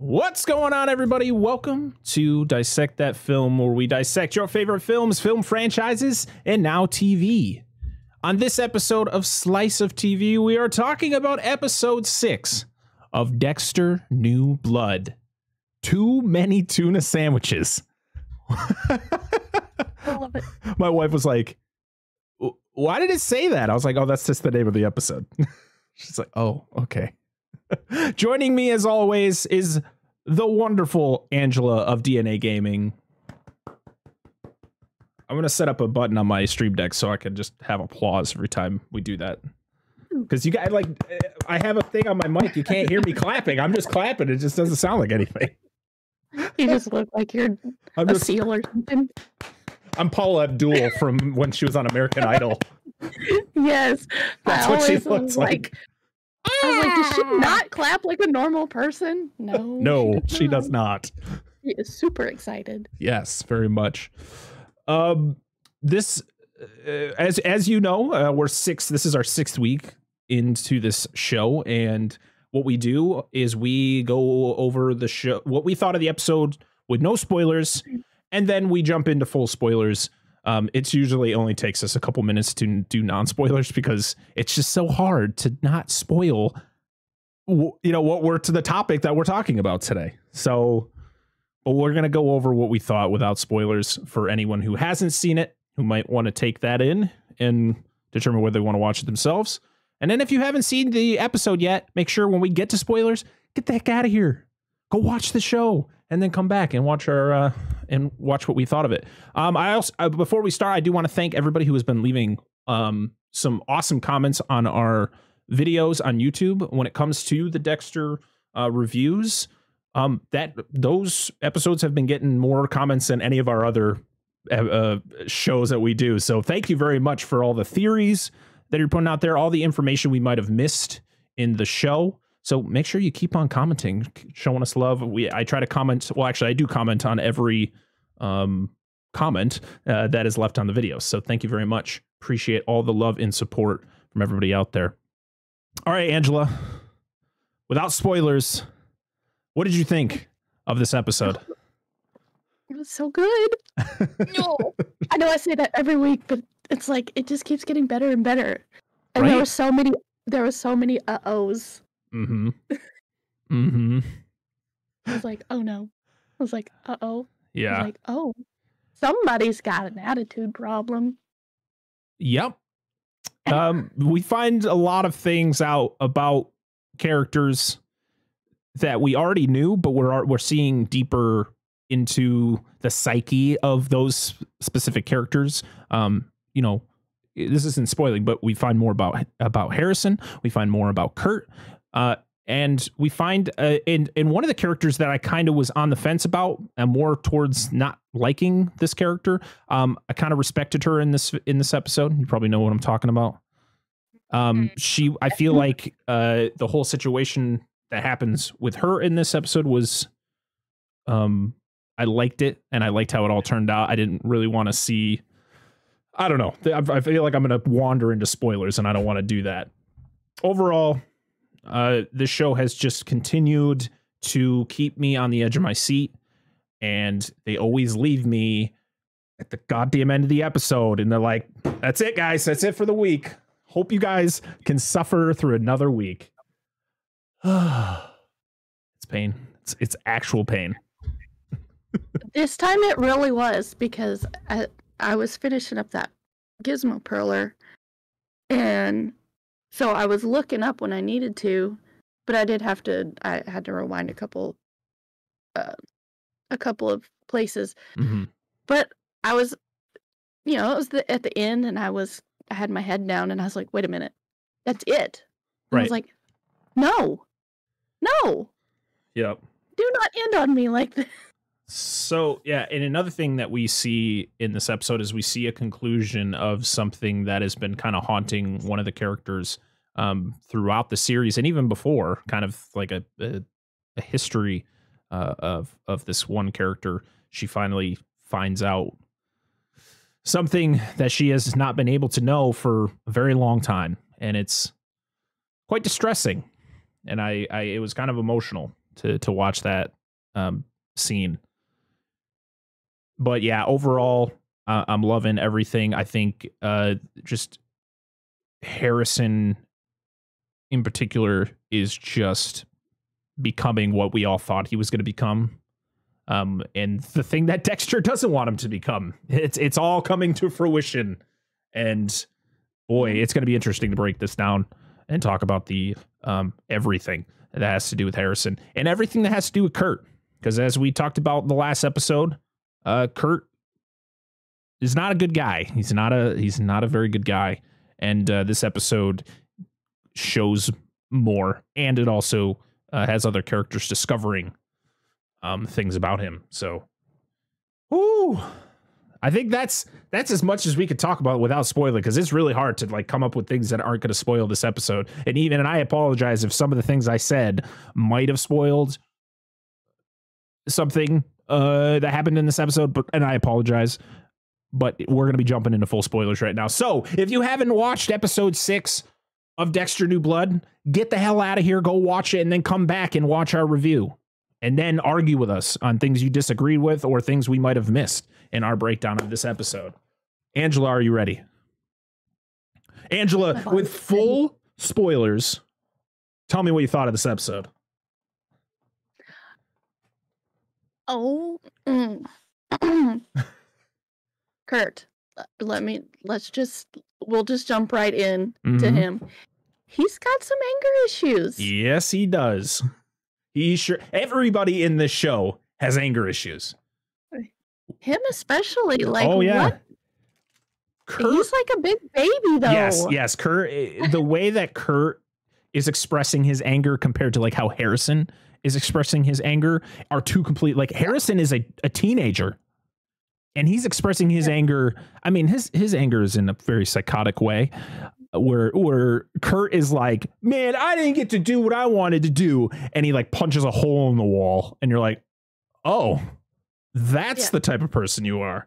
What's going on, everybody? Welcome to Dissect That Film, where we dissect your favorite films, film franchises, and now TV. On this episode of Slice of TV, we are talking about episode 6 of Dexter: New Blood. Too many tuna sandwiches. I love it. My wife was like, why did it say that? I was like, oh, that's just the name of the episode. She's like, oh, okay. Joining me, as always, is the wonderful Angela of DNA Gaming. I'm going to set up a button on my stream deck so I can just have applause every time we do that. Because you guys, like, I have a thing on my mic. You can't hear me clapping. I'm just clapping. It just doesn't sound like anything. You just look like you're a seal or something. I'm Paula Abdul from when she was on American Idol. Yes. That's what she looks like. I was like, does she not clap like a normal person? No. No, she does not. She is super excited. Yes, very much. This, as you know, this is our 6th week into this show, and what we do is we go over the show, what we thought of the episode with no spoilers, and then we jump into full spoilers. It's usually only takes us a couple minutes to do non-spoilers because it's just so hard to not spoil, what we're to the topic that we're talking about today. So, but we're going to go over what we thought without spoilers for anyone who hasn't seen it, who might want to take that in and determine whether they want to watch it themselves. And then if you haven't seen the episode yet, make sure when we get to spoilers, get the heck out of here. Go watch the show and then come back and watch our watch what we thought of it. I also, before we start, I do want to thank everybody who has been leaving some awesome comments on our videos on YouTube when it comes to the Dexter reviews. Those episodes have been getting more comments than any of our other shows that we do. So thank you very much for all the theories that you're putting out there, all the information we might have missed in the show. So make sure you keep on commenting, showing us love. I try to comment. Well, actually, I do comment on every comment that is left on the video. So thank you very much. Appreciate all the love and support from everybody out there. All right, Angela, without spoilers, what did you think of this episode? It was so good. No, I know I say that every week, but it's like it just keeps getting better and better. And right? there were so many uh-ohs. Mm-hmm. Mm-hmm. I was like, oh no. I was like, uh-oh. Yeah. I was like, oh, somebody's got an attitude problem. Yep. We find a lot of things out about characters that we already knew, but we're seeing deeper into the psyche of those specific characters. This isn't spoiling, but we find more about Harrison. We find more about Kurt. And we find in one of the characters that I kind of was on the fence about and more towards not liking this character. I kind of respected her in this episode. You probably know what I'm talking about. I feel like the whole situation that happens with her in this episode was, I liked it and I liked how it all turned out. I didn't really want to see, I don't know. I feel like I'm going to wander into spoilers and I don't want to do that. Overall, this show has just continued to keep me on the edge of my seat, and they always leave me at the goddamn end of the episode, and they're like, that's it, guys. That's it for the week. Hope you guys can suffer through another week. It's pain. It's actual pain. This time it really was, because I was finishing up that Gizmo Perler, and so I was looking up when I needed to, but I had to rewind a couple of places. Mm-hmm. But I was, it was at the end, and I had my head down, and I was like, wait a minute, that's it. Right. I was like, no. Yep. Do not end on me like this. So, yeah, and another thing that we see in this episode is we see a conclusion of something that has been kind of haunting one of the characters throughout the series and even before, kind of like a history of this one character. She finally finds out something that she has not been able to know for a very long time, and it's quite distressing. And it was kind of emotional to watch that scene. But yeah, overall, I'm loving everything. I think just Harrison in particular is just becoming what we all thought he was going to become. And the thing that Dexter doesn't want him to become. It's all coming to fruition. And boy, it's going to be interesting to break this down and talk about the everything that has to do with Harrison and everything that has to do with Kurt. Because as we talked about in the last episode, Kurt is not a good guy. He's not a very good guy. And this episode shows more, and it also has other characters discovering things about him. So, ooh, I think that's as much as we could talk about without spoiling, because it's really hard to like come up with things that aren't going to spoil this episode. And I apologize if some of the things I said might have spoiled something that happened in this episode, and I apologize. But we're going to be jumping into full spoilers right now. So if you haven't watched episode 6 of Dexter New Blood, get the hell out of here, go watch it, and then come back and watch our review. And then argue with us on things you disagreed with or things we might have missed in our breakdown of this episode. Angela, are you ready? Angela, with full spoilers, tell me what you thought of this episode. Oh, Kurt, we'll just jump right in to him. He's got some anger issues. Yes, he does. Everybody in this show has anger issues. Him especially. Like, oh yeah. What? Kurt, he's like a big baby though. Yes. Kurt, the way that Kurt is expressing his anger compared to like how Harrison is expressing his anger are two complete, like Harrison is a teenager. And he's expressing his anger. I mean, his anger is in a very psychotic way, where Kurt is like, man, I didn't get to do what I wanted to do. And he like punches a hole in the wall. And you're like, oh, that's the type of person you are.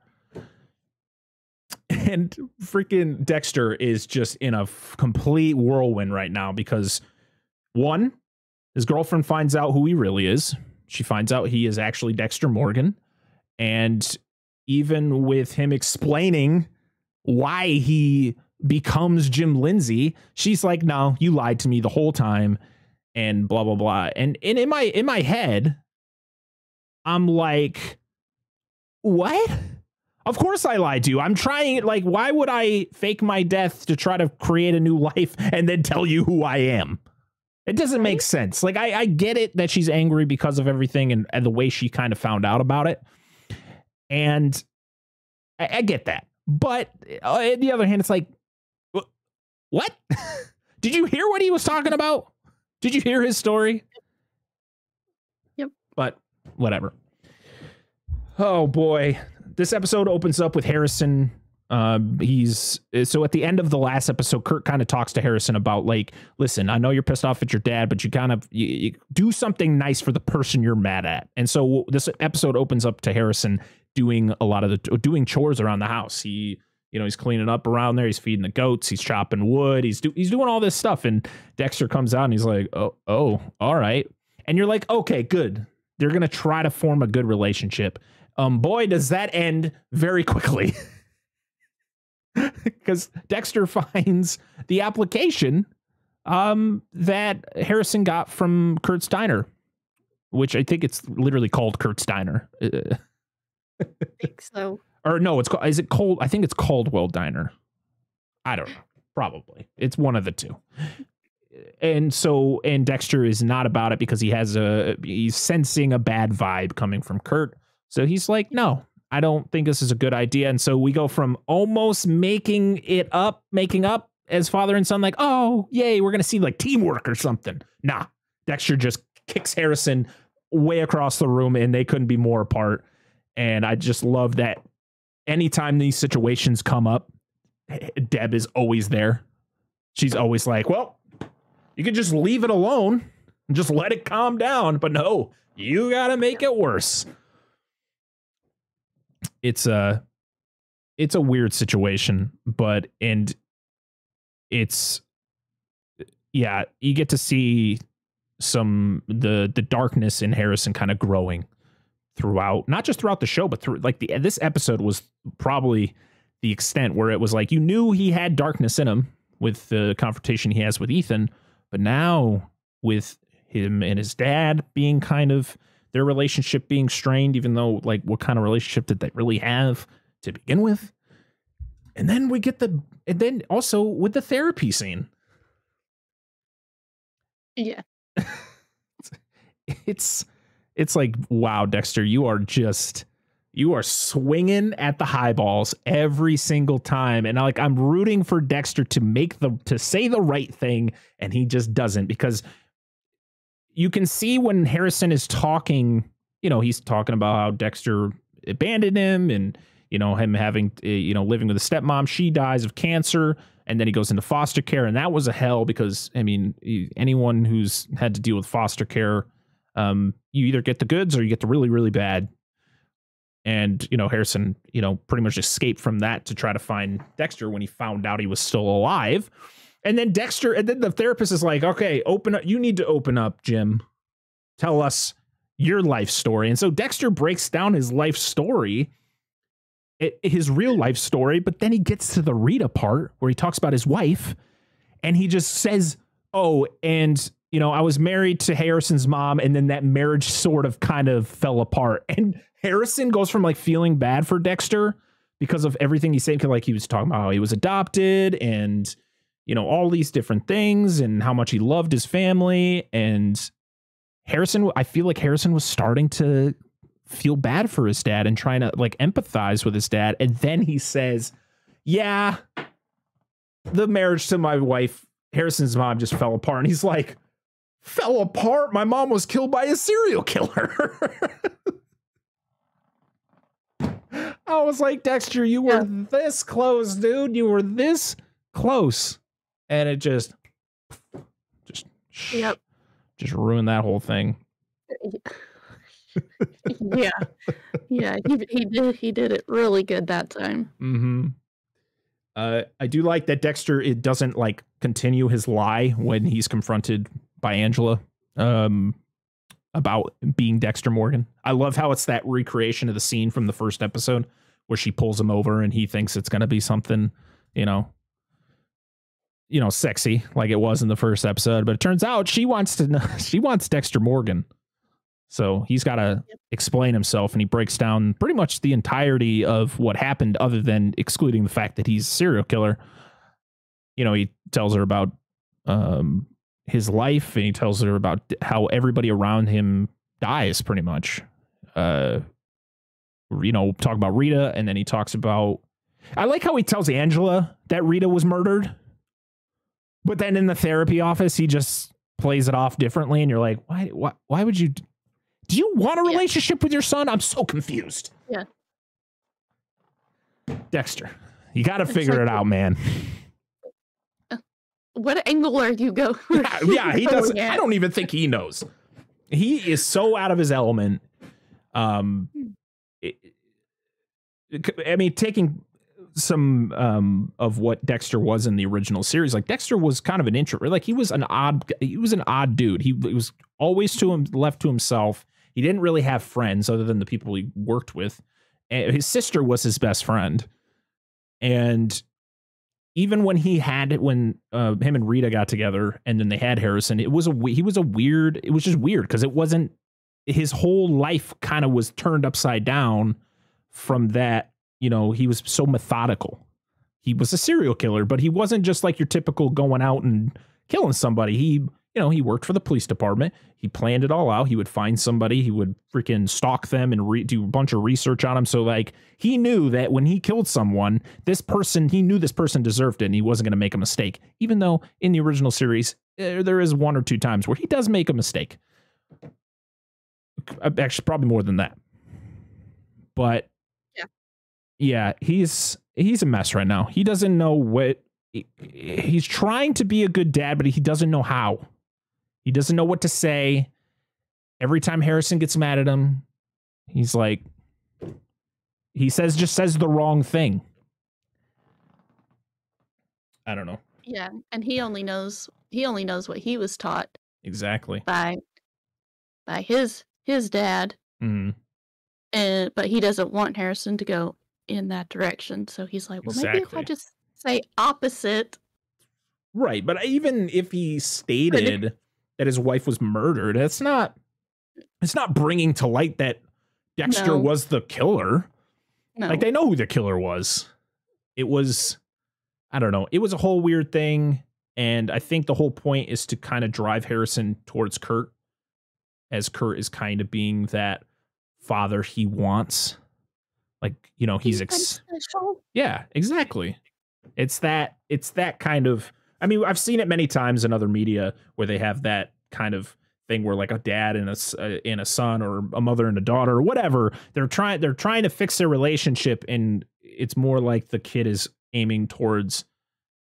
And freaking Dexter is just in a complete whirlwind right now because, one, his girlfriend finds out who he really is. She finds out he is actually Dexter Morgan. And even with him explaining why he becomes Jim Lindsay, she's like, no, you lied to me the whole time and blah, blah, blah. And in my head, I'm like, what? Of course I lied to you. I'm trying, like, why would I fake my death to try to create a new life and then tell you who I am? It doesn't make sense. Like, I get it that she's angry because of everything and the way she kind of found out about it. And I get that. But on the other hand, it's like, what? Did you hear what he was talking about? Did you hear his story? Yep. But whatever. Oh, boy. This episode opens up with Harrison. So at the end of the last episode, Kurt kind of talks to Harrison about like, listen, I know you're pissed off at your dad, but you do something nice for the person you're mad at. And so this episode opens up to Harrison doing a lot of doing chores around the house. He's cleaning up around there. He's feeding the goats. He's chopping wood. He's doing all this stuff. And Dexter comes out and he's like, oh, all right. And you're like, okay, good. They're going to try to form a good relationship. Boy, does that end very quickly. Because Dexter finds the application that Harrison got from Kurt's Diner, which I think it's literally called Kurt's Diner. I think so. Or no, is it cold? I think it's Caldwell Diner. I don't know. Probably. It's one of the two. And Dexter is not about it because he's sensing a bad vibe coming from Kurt. So he's like, no, I don't think this is a good idea. And so we go from almost making up as father and son, like, oh, yay, we're going to see like teamwork or something. Nah, Dexter just kicks Harrison way across the room and they couldn't be more apart. And I just love that anytime these situations come up, Deb is always there. She's always like, well, you can just leave it alone and just let it calm down. But no, you got to make it worse. It's a weird situation, but you get to see the darkness in Harrison kind of growing throughout, not just throughout the show, but through like this episode was probably the extent where it was like you knew he had darkness in him with the confrontation he has with Ethan, but now with him and his dad being kind of their relationship being strained, even though like what kind of relationship did they really have to begin with? And then we get and then also with the therapy scene. Yeah. It's like, wow, Dexter, you are swinging at the highballs every single time. And I'm rooting for Dexter to say the right thing. And he just doesn't, because you can see when Harrison is talking, he's talking about how Dexter abandoned him and, him having, living with a stepmom. She dies of cancer. And then he goes into foster care. And that was a hell because, anyone who's had to deal with foster care, you either get the goods or you get the really, really bad. And, Harrison, pretty much escaped from that to try to find Dexter when he found out he was still alive. And then the therapist is like, okay, open up. You need to open up, Jim. Tell us your life story. And so Dexter breaks down his life story, his real life story. But then he gets to the Rita part where he talks about his wife and he just says, oh, and I was married to Harrison's mom, and then that marriage sort of kind of fell apart. And Harrison goes from feeling bad for Dexter because of everything he said, he was talking about how he was adopted and, all these different things and how much he loved his family. And I feel like Harrison was starting to feel bad for his dad and trying to empathize with his dad. And then he says, yeah, the marriage to my wife, Harrison's mom, just fell apart. And he's like, fell apart? My mom was killed by a serial killer. I was like, Dexter, you were this close, dude. You were this close. And it just ruined that whole thing. Yeah. He did it really good that time. Mm-hmm. I do like that Dexter, it doesn't continue his lie when he's confronted by Angela about being Dexter Morgan. I love how it's that recreation of the scene from the first episode where she pulls him over and he thinks it's going to be something, sexy like it was in the first episode. But it turns out she wants Dexter Morgan. So he's got to explain himself, and he breaks down pretty much the entirety of what happened other than excluding the fact that he's a serial killer. He tells her about his life, and he tells her about how everybody around him dies pretty much. Talk about Rita, and then he talks about, I like how he tells Angela that Rita was murdered, but then in the therapy office, he just plays it off differently. And you're like, why would you, do you want a relationship with your son? I'm so confused. Yeah. Dexter, you got to figure it out, man. What angle are you going? Yeah, he doesn't. I don't even think he knows. He is so out of his element. Taking some of what Dexter was in the original series, Dexter was kind of an introvert. He was an odd dude. He was always left to himself. He didn't really have friends other than the people he worked with. And his sister was his best friend. And even when him and Rita got together and then they had Harrison, it was just weird because it wasn't, his whole life kind of was turned upside down from that. He was so methodical. He was a serial killer, but he wasn't just like your typical going out and killing somebody. He worked for the police department. He planned it all out. He would find somebody, he would freaking stalk them and do a bunch of research on them. So he knew that when he killed someone, he knew this person deserved it and he wasn't going to make a mistake. Even though in the original series, there is one or two times where he does make a mistake. Actually, probably more than that. But yeah, he's a mess right now. He doesn't know he's trying to be a good dad, but he doesn't know how. He doesn't know what to say. Every time Harrison gets mad at him, he's like, just says the wrong thing. I don't know. Yeah, and he only knows what he was taught. Exactly. By his dad. Mm. but he doesn't want Harrison to go in that direction. So he's like, well, maybe if I Exactly. just say opposite. Right, but even if he stated that his wife was murdered, it's not bringing to light that Dexter No. was the killer. No. Like, they know who the killer was. It was, I don't know. It was a whole weird thing. And I think the whole point is to kind of drive Harrison towards Kurt, as Kurt is kind of being that father he wants. Like, you know, he's yeah, exactly. It's that kind of, I mean, I've seen it many times in other media where they have that kind of thing where like a dad and a son, or a mother and a daughter, or whatever, they're trying to fix their relationship, and it's more like the kid is aiming towards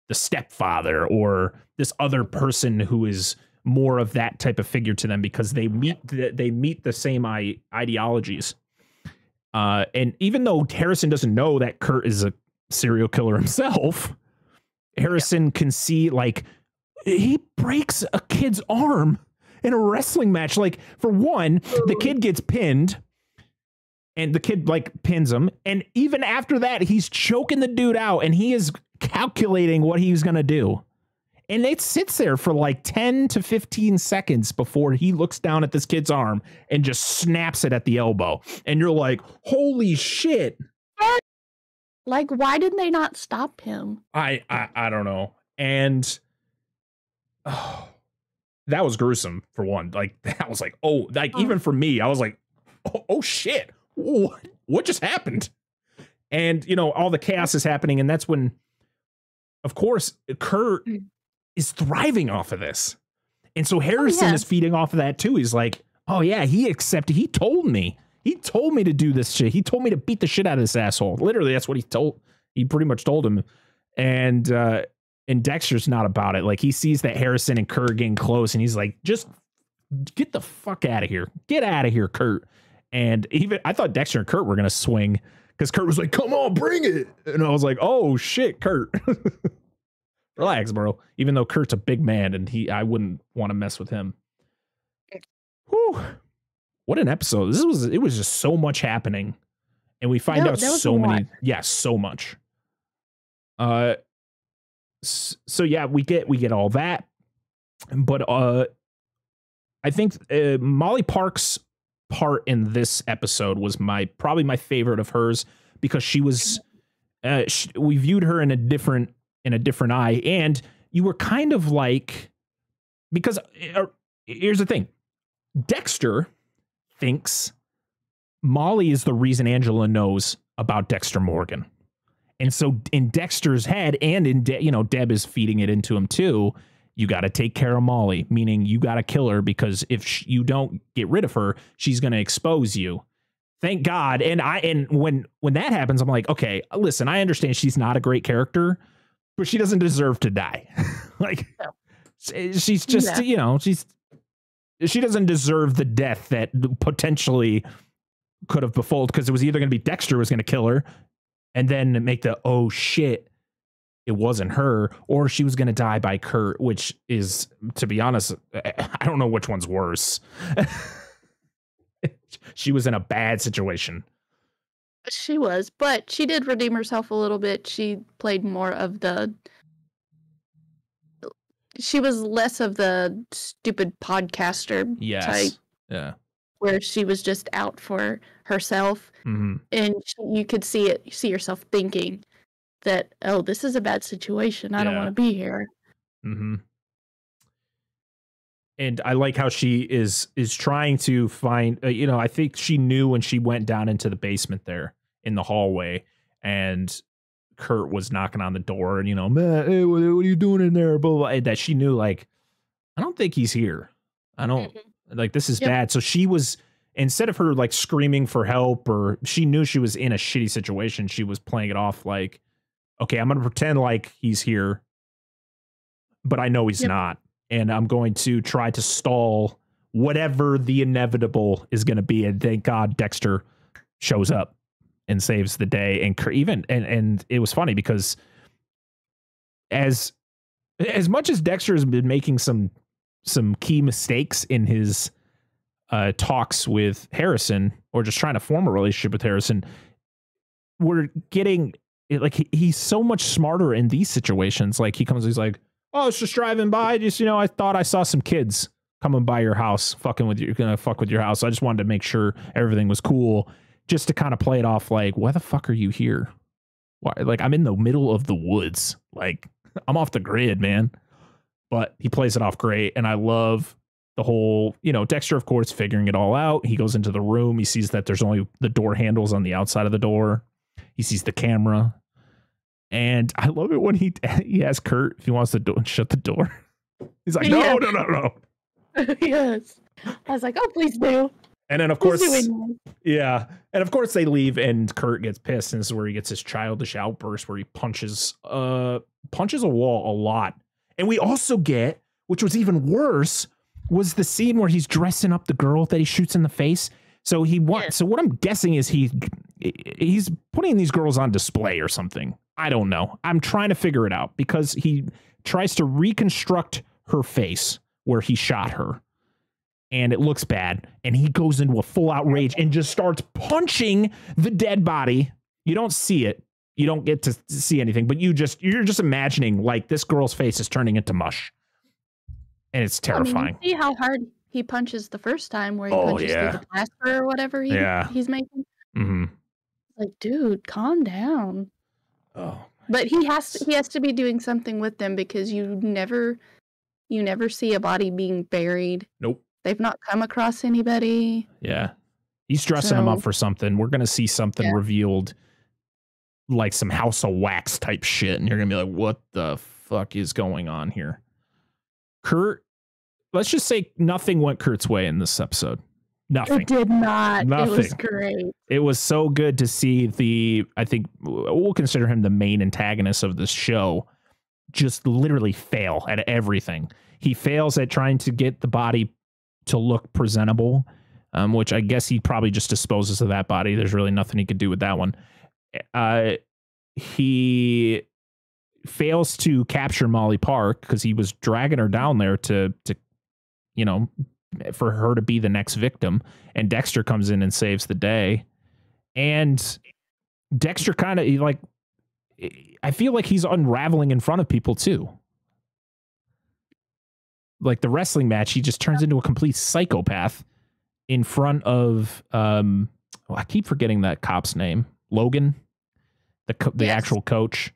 the stepfather or this other person who is more of that type of figure to them, because they meet the same ideologies. And even though Harrison doesn't know that Kurt is a serial killer himself, Harrison can see, like, he breaks a kid's arm in a wrestling match. Like, for one, the kid gets pinned, and the kid, like, pins him. And even after that, he's choking the dude out, and he is calculating what he's going to do. And it sits there for like 10 to 15 seconds before he looks down at this kid's arm and just snaps it at the elbow. And you're like, holy shit. Like, why did they not stop him? I don't know. And that was gruesome, for one. Like, that was like, oh, like, even for me, I was like, oh shit. What just happened? And, you know, all the chaos is happening. And that's when, of course, Kurt is thriving off of this. And so Harrison is feeding off of that too. He's like, oh yeah, he accepted. He told me to do this shit. He told me to beat the shit out of this asshole. Literally, that's what he pretty much told him. And Dexter's not about it. Like, he sees that Harrison and Kurt getting close, and he's like, just get the fuck out of here. Get out of here, Kurt. And even I thought Dexter and Kurt were going to swing, because Kurt was like, come on, bring it. And I was like, oh shit, Kurt. Relax, bro. Even though Kurt's a big man, and I wouldn't want to mess with him. Whew. What an episode. It was just so much happening. And we find out so many. Yeah, so much. So yeah, we get all that. But I think Molly Park's part in this episode was probably my favorite of hers, because she was we viewed her in a different eye, and you were kind of like, because here's the thing, Dexter thinks Molly is the reason Angela knows about Dexter Morgan. And so in Dexter's head, and in Deb is feeding it into him too, you got to take care of Molly, meaning you got to kill her, because if you don't get rid of her, she's going to expose you. Thank God. And when that happens, I'm like, okay, listen, I understand she's not a great character, but she doesn't deserve to die. Like, she's just, she doesn't deserve the death that potentially could have befallen, because it was either going to be Dexter was going to kill her and then make the, oh shit, it wasn't her, or she was going to die by Kurt, which is, to be honest, I don't know which one's worse. She was in a bad situation. She was, but she did redeem herself a little bit. She played more of she was less of the stupid podcaster type. Yeah. Where she was just out for herself. Mm-hmm. And you could see yourself thinking that, oh, this is a bad situation. I don't want to be here. Mm-hmm. And I like how she is trying to find, I think she knew when she went down into the basement there in the hallway, and Kurt was knocking on the door, and, man, hey, what are you doing in there? Blah, blah, blah, that she knew, like, I don't think he's here. I don't like, this is bad. So she was, instead of her like screaming for help, or she knew she was in a shitty situation, she was playing it off like, okay, I'm going to pretend like he's here, but I know he's not. And I'm going to try to stall whatever the inevitable is going to be. And thank God Dexter shows up and saves the day. And it was funny, because as much as Dexter has been making some key mistakes in his talks with Harrison, or just trying to form a relationship with Harrison, we're getting like he's so much smarter in these situations. Like he comes, he's like, "Oh, it's just driving by. Just I thought I saw some kids coming by your house, gonna fuck with your house. I just wanted to make sure everything was cool." Just to kind of play it off like, "Why the fuck are you here? Why? Like I'm in the middle of the woods. Like I'm off the grid, man." But he plays it off great, and I love the whole, Dexter, of course, figuring it all out. He goes into the room. He sees that there's only the door handles on the outside of the door. He sees the camera. And I love it when he asks Kurt if he wants to shut the door. He's like, no. Yes. I was like, oh, please do. And then, of course, yeah. And of course, they leave, and Kurt gets pissed. And this is where he gets his childish outburst where he punches a wall a lot. And we also get, which was even worse, was the scene where he's dressing up the girl that he shoots in the face. So So what I'm guessing is he's putting these girls on display or something. I don't know. I'm trying to figure it out because he tries to reconstruct her face where he shot her, and it looks bad. And he goes into a full outrage and just starts punching the dead body. You don't see it. You don't get to see anything, but you're just imagining like this girl's face is turning into mush. And it's terrifying. You see how hard he punches the first time where he punches through the plaster or whatever he's making? Mm-hmm. Like, dude, calm down. Oh. But he has to be doing something with them because you never see a body being buried. Nope. They've not come across anybody. Yeah. He's dressing them up for something. We're going to see something revealed, like some House of Wax type shit. And you're going to be like, what the fuck is going on here? Kurt, let's just say nothing went Kurt's way in this episode. Nothing. It did not. Nothing. It was great. It was so good to see I think we'll consider him the main antagonist of this show, just literally fail at everything. He fails at trying to get the body to look presentable, which I guess he probably just disposes of that body. There's really nothing he could do with that one. He fails to capture Molly Park because he was dragging her down there to for her to be the next victim, and Dexter comes in and saves the day. And Dexter kind of I feel like he's unraveling in front of people too. Like the wrestling match, he just turns into a complete psychopath in front of I keep forgetting that cop's name, Logan, the actual coach.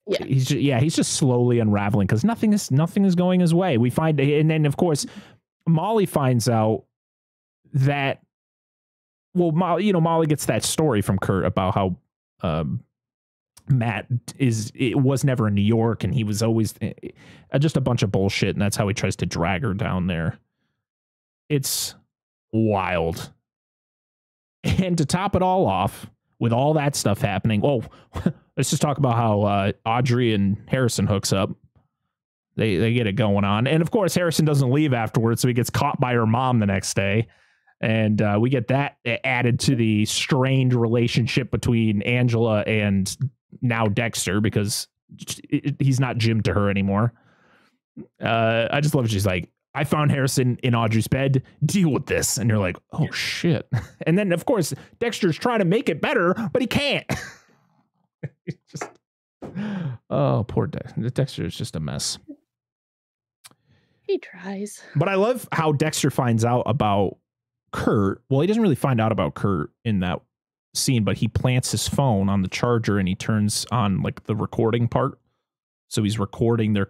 Yeah. He's just slowly unraveling because nothing is going his way. We find, and then of course Molly finds out that, Molly gets that story from Kurt about how Matt was never in New York and he was always just a bunch of bullshit, and that's how he tries to drag her down there. It's wild. And to top it all off, with all that stuff happening, let's just talk about how Audrey and Harrison hooks up. They get it going on. And of course, Harrison doesn't leave afterwards, so he gets caught by her mom the next day. And we get that added to the strained relationship between Angela and now Dexter, because he's not Jim to her anymore. I just love it. She's like, I found Harrison in Audrey's bed. Deal with this. And you're like, oh, shit. And then, of course, Dexter's trying to make it better, but he can't. Poor Dexter. Dexter is just a mess. He tries. But I love how Dexter finds out about Kurt. Well, he doesn't really find out about Kurt in that scene, but he plants his phone on the charger and he turns on like the recording part. So he's recording their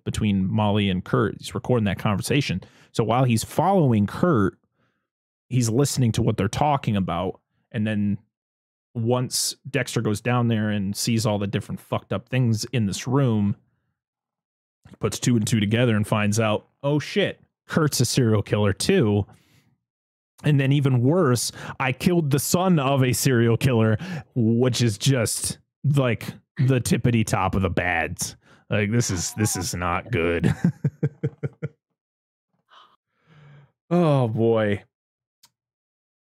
between Molly and Kurt. He's recording that conversation. So while he's following Kurt, he's listening to what they're talking about. And then once Dexter goes down there and sees all the different fucked up things in this room, he puts two and two together and finds out, oh shit, Kurt's a serial killer too. And then even worse, I killed the son of a serial killer, which is just like the tippity top of the bads. Like this is not good. Oh boy.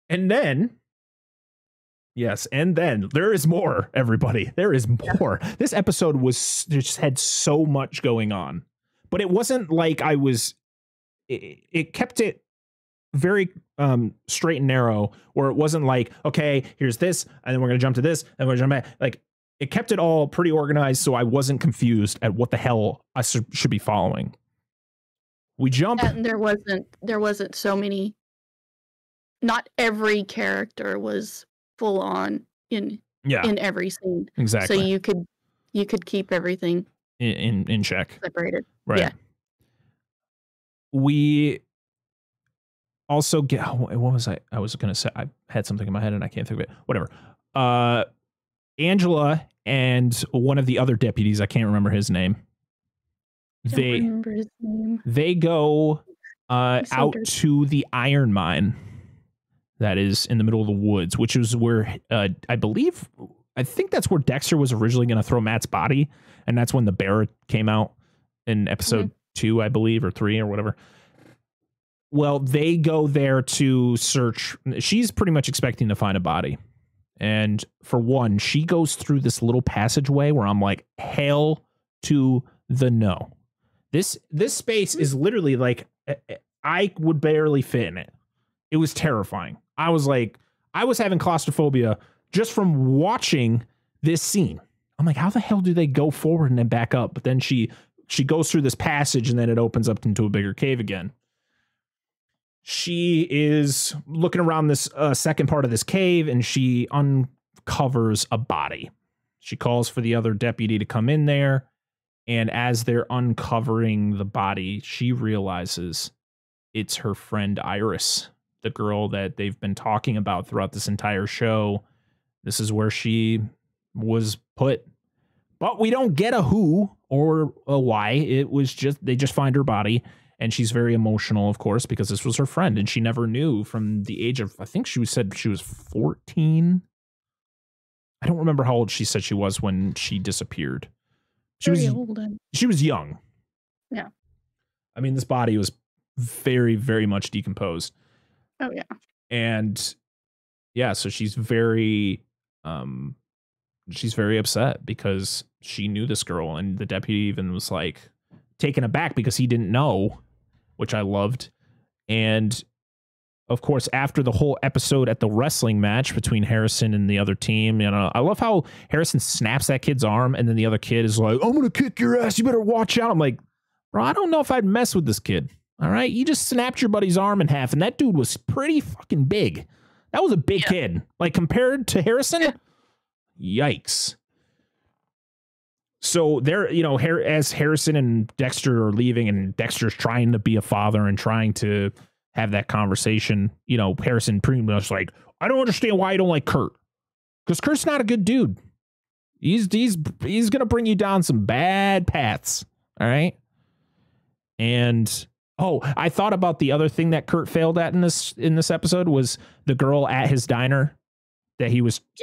And then there is more, everybody. There is more. This episode just had so much going on, but it wasn't like it kept it very straight and narrow, where it wasn't like, okay, here's this, and then we're gonna jump to this, and we're gonna jump back. Like, it kept it all pretty organized, so I wasn't confused at what the hell I should be following. We jump, and there wasn't so many. Not every character was full on in every scene. Exactly. So you could keep everything in check, separated. Right. Yeah. We also get, what was I was gonna say, I had something in my head and I can't think of it. Whatever. Angela and one of the other deputies, I can't remember his name. They go out to the iron mine that is in the middle of the woods, which is where I think that's where Dexter was originally going to throw Matt's body, and that's when the bear came out in episode 2, I believe, or 3 or whatever. Well, they go there to search. She's pretty much expecting to find a body. And for one, she goes through this little passageway where I'm like, hell to the no. This space is literally like, I would barely fit in it. It was terrifying. I was having claustrophobia just from watching this scene. I'm like, how the hell do they go forward and then back up? But then she goes through this passage and then it opens up into a bigger cave again. She is looking around this second part of this cave and she uncovers a body. She calls for the other deputy to come in there. And as they're uncovering the body, she realizes it's her friend Iris, the girl that they've been talking about throughout this entire show. This is where she was put. But we don't get a who or a why. It was just, they just find her body. And she's very emotional, of course, because this was her friend. And she never knew from the age of, I think she said she was 14. I don't remember how old she said she was when she disappeared. She was young. Yeah. I mean, this body was very, very much decomposed. Oh, yeah. And yeah, so she's very upset because she knew this girl, and the deputy even was like taken aback because he didn't know, which I loved. And of course, after the whole episode at the wrestling match between Harrison and the other team, you know, I love how Harrison snaps that kid's arm and then the other kid is like, I'm going to kick your ass. You better watch out. I'm like, bro, I don't know if I'd mess with this kid. All right. You just snapped your buddy's arm in half and that dude was pretty fucking big. That was a big kid. Like compared to Harrison. Yikes. So there, you know, as Harrison and Dexter are leaving and Dexter's trying to be a father and trying to have that conversation, you know, Harrison pretty much like, I don't understand why you don't like Kurt, because Kurt's not a good dude. He's gonna bring you down some bad paths. All right. And I thought about the other thing that Kurt failed at in this episode was the girl at his diner that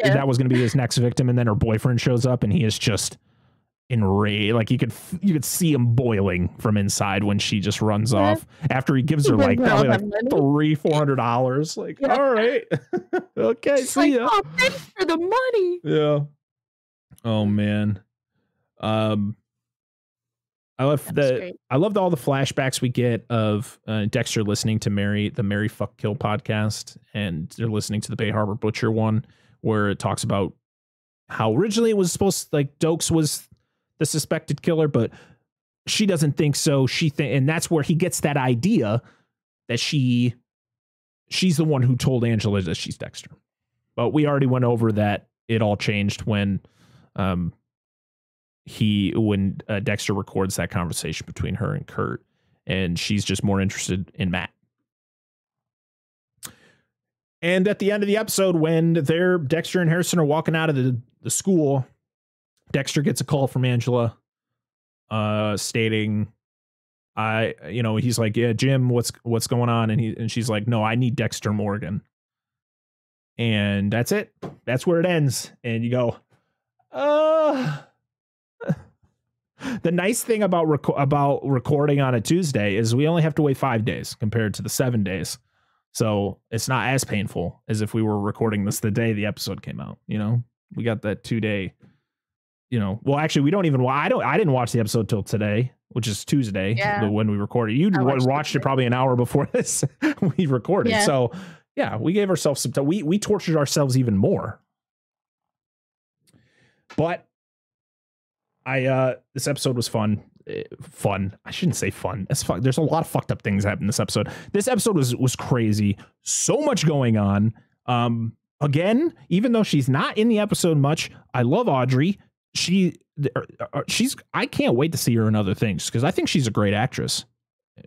that was going to be his next victim, and then her boyfriend shows up and he is just enraged. Like you could see him boiling from inside when she just runs off after he gives her like probably like $300-$400. Like, all right. Okay. She's see ya. Oh, thanks for the money. Yeah. Oh man. I loved all the flashbacks we get of Dexter listening to the Mary Fuck Kill podcast, and they're listening to the Bay Harbor Butcher one where it talks about how originally it was supposed to, like, Dokes was the suspected killer, but she doesn't think so. And that's where he gets that idea that she's the one who told Angela that she's Dexter. But we already went over that it all changed when Dexter records that conversation between her and Kurt, and she's just more interested in Matt. And at the end of the episode, when Dexter and Harrison are walking out of the school, Dexter gets a call from Angela, stating, he's like, yeah, Jim, what's going on? And she's like, no, I need Dexter Morgan. And that's it. That's where it ends. And you go, the nice thing about recording on a Tuesday is we only have to wait 5 days compared to the 7 days. So it's not as painful as if we were recording this the day the episode came out. You know, we got that 2 day, well, actually we don't even, I didn't watch the episode till today. which is Tuesday, Yeah. when we recorded. You watched it probably an hour before this we recorded. Yeah. So yeah, we gave ourselves some time. We tortured ourselves even more. But this episode was fun. Fun. I shouldn't say fun. It's fun. There's a lot of fucked up things happening in this episode. This episode was crazy. So much going on. Again, even though she's not in the episode much, I love Audrey. She's I can't wait to see her in other things because I think she's a great actress.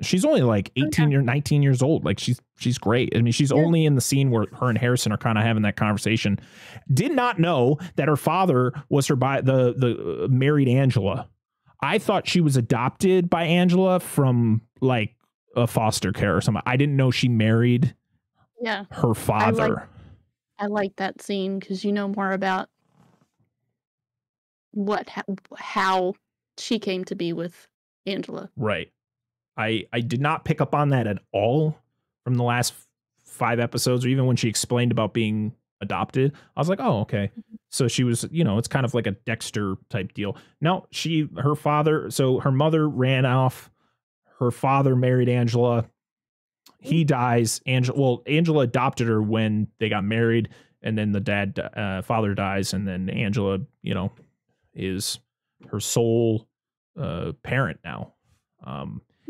She's only like 18 or 19 years old. Like she's great. I mean, she's only in the scene where her and Harrison are kind of having that conversation. Did not know that her father was the married Angela. I thought she was adopted by Angela from like a foster care or something. I didn't know she married her father. I like that scene because you know more about how she came to be with Angela. Right. I did not pick up on that at all from the last 5 episodes, or even when she explained about being adopted. I was like, oh, okay. So she was, it's kind of like a Dexter type deal. No, her mother ran off. Her father married Angela. He dies. Angela adopted her when they got married, and then the father dies, and then Angela, is her sole parent now.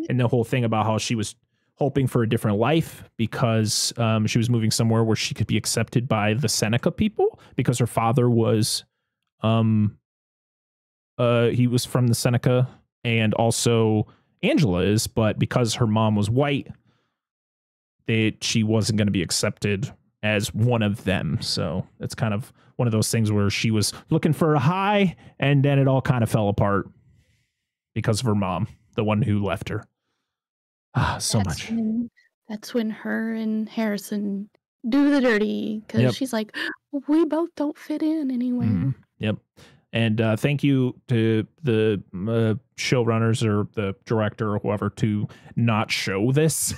And the whole thing about how she was hoping for a different life because she was moving somewhere where she could be accepted by the Seneca people because her father was he was from the Seneca, and also Angela is, but because her mom was white, she wasn't going to be accepted as one of them. So it's kind of one of those things where she was looking for a high, and then it all kind of fell apart because of her mom, the one who left her. That's when her and Harrison do the dirty because she's like, we both don't fit in anywhere. Mm-hmm. Yep. And thank you to the showrunners or the director or whoever to not show this.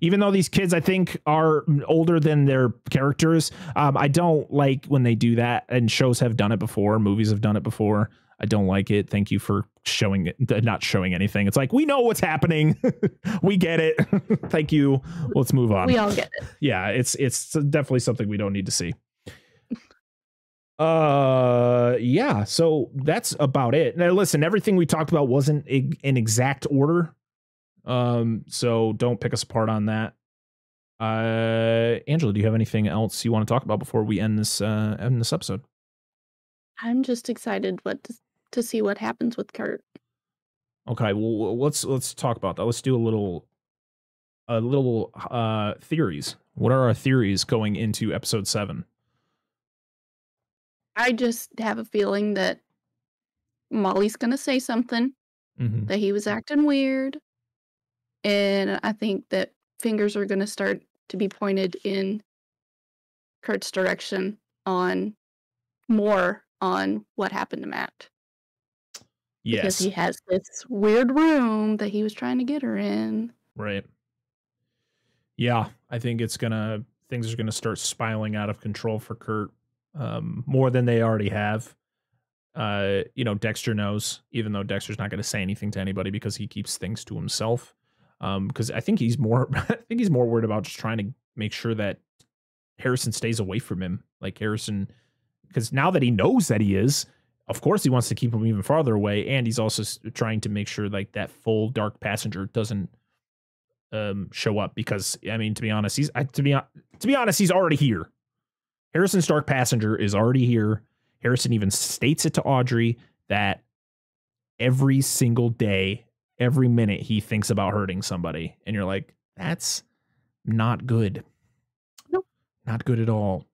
Even though these kids, I think, are older than their characters, I don't like when they do that. And shows have done it before. Movies have done it before. I don't like it. Thank you for showing it, not showing anything. It's like, we know what's happening. We get it. Thank you. Let's move on. We all get it. Yeah, it's definitely something we don't need to see. Yeah, so that's about it. Now listen, everything we talked about wasn't in exact order. So don't pick us apart on that. Angela, do you have anything else you want to talk about before we end this episode? I'm just excited to see what happens with Kurt. Okay, well let's talk about that. Let's do a little theories. What are our theories going into episode 7? I just have a feeling that Molly's gonna say something, that he was acting weird, and I think that fingers are gonna start to be pointed in Kurt's direction on what happened to Matt. Yes. Because he has this weird room that he was trying to get her in. Right. Yeah, I think things are gonna start spiraling out of control for Kurt, more than they already have. Dexter knows, even though Dexter's not gonna say anything to anybody because he keeps things to himself. Because I think he's more worried about just trying to make sure that Harrison stays away from him. Like Harrison, because now that he knows that he is, of course he wants to keep him even farther away, and he's also trying to make sure like that full dark passenger doesn't show up. Because I mean, to be honest, he's already here. Harrison's dark passenger is already here. Harrison even states it to Audrey that every single day, every minute, he thinks about hurting somebody, and you're like, that's not good. Nope. Not good at all.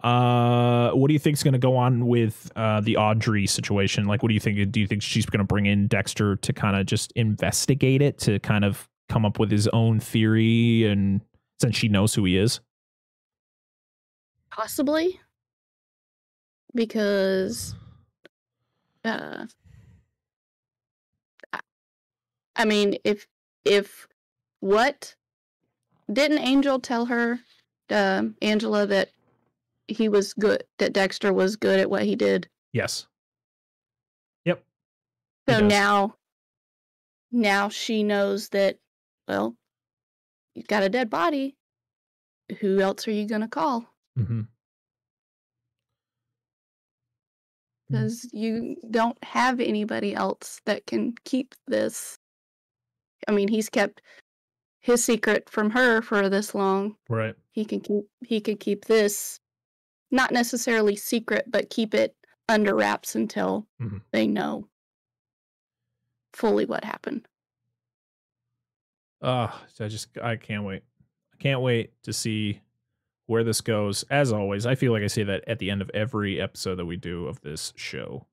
What do you think is going to go on with the Audrey situation? Like, what do you think? Do you think she's going to bring in Dexter to kind of just investigate it, to kind of come up with his own theory, and since she knows who he is? Possibly. Because I mean, if what didn't Angel tell her, Angela, that he was good, that Dexter was good at what he did? Yes. Yep. So now she knows that, well, you've got a dead body. Who else are you going to call? Mm-hmm. Because you don't have anybody else that can keep this. I mean, he's kept his secret from her for this long. Right. He can keep this, not necessarily secret, but keep it under wraps until they know fully what happened. I can't wait. I can't wait to see where this goes. As always, I feel like I say that at the end of every episode that we do of this show.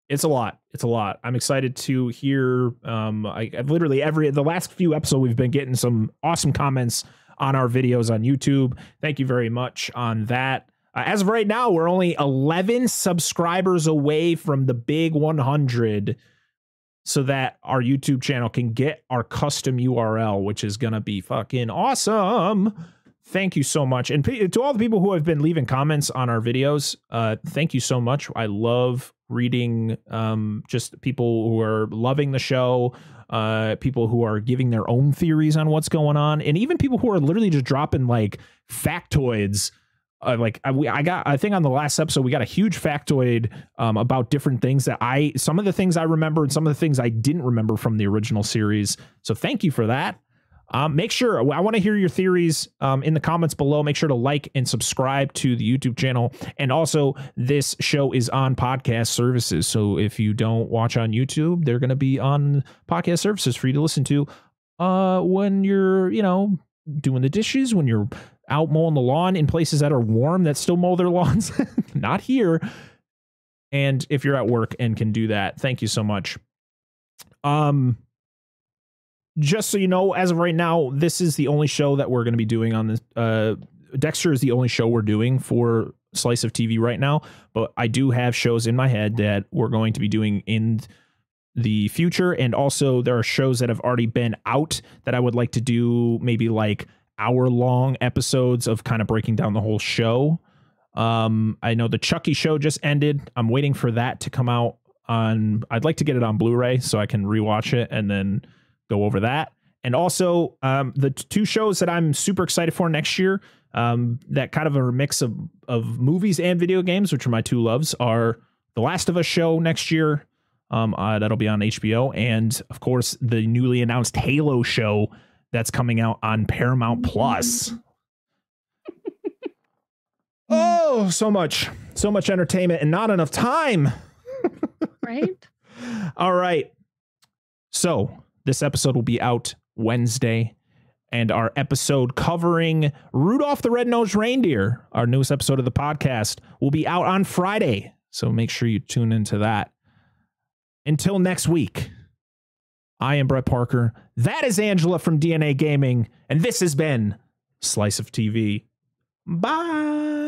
It's a lot. It's a lot. I'm excited to hear. I've literally the last few episodes we've been getting some awesome comments on our videos on YouTube. Thank you very much on that. As of right now, we're only 11 subscribers away from the big 100, so that our YouTube channel can get our custom URL, which is gonna be fucking awesome. Thank you so much. And to all the people who have been leaving comments on our videos, thank you so much. I love reading just people who are loving the show, people who are giving their own theories on what's going on, and even people who are literally just dropping like factoids. I think on the last episode, we got a huge factoid about different things that some of the things I remember and some of the things I didn't remember from the original series. So thank you for that. Make sure, I want to hear your theories in the comments below. Make sure to like and subscribe to the YouTube channel. And also, this show is on podcast services. So if you don't watch on YouTube, they're going to be on podcast services for you to listen to when you're, doing the dishes, when you're out mowing the lawn in places that are warm that still mow their lawns. Not here. And if you're at work and can do that, thank you so much. Just so you know, as of right now, this is the only show that we're going to be doing on this. Dexter is the only show we're doing for Slice of TV right now, but I do have shows in my head that we're going to be doing in the future. And also there are shows that have already been out that I would like to do, maybe like hour-long episodes of kind of breaking down the whole show. I know the Chucky show just ended. I'm waiting for that to come out I'd like to get it on Blu-ray so I can rewatch it and then go over that. And also the two shows that I'm super excited for next year, that kind of a mix of movies and video games, which are my two loves, are The Last of Us show next year. That'll be on HBO. And of course, the newly announced Halo show that's coming out on Paramount Plus. Oh, so much entertainment and not enough time. Right? All right. So this episode will be out Wednesday, and our episode covering Rudolph the Red-Nosed Reindeer, our newest episode of the podcast, will be out on Friday. So make sure you tune into that. Until next week, I am Brett Parker. That is Angela from DNA Gaming, and this has been Slice of TV. Bye.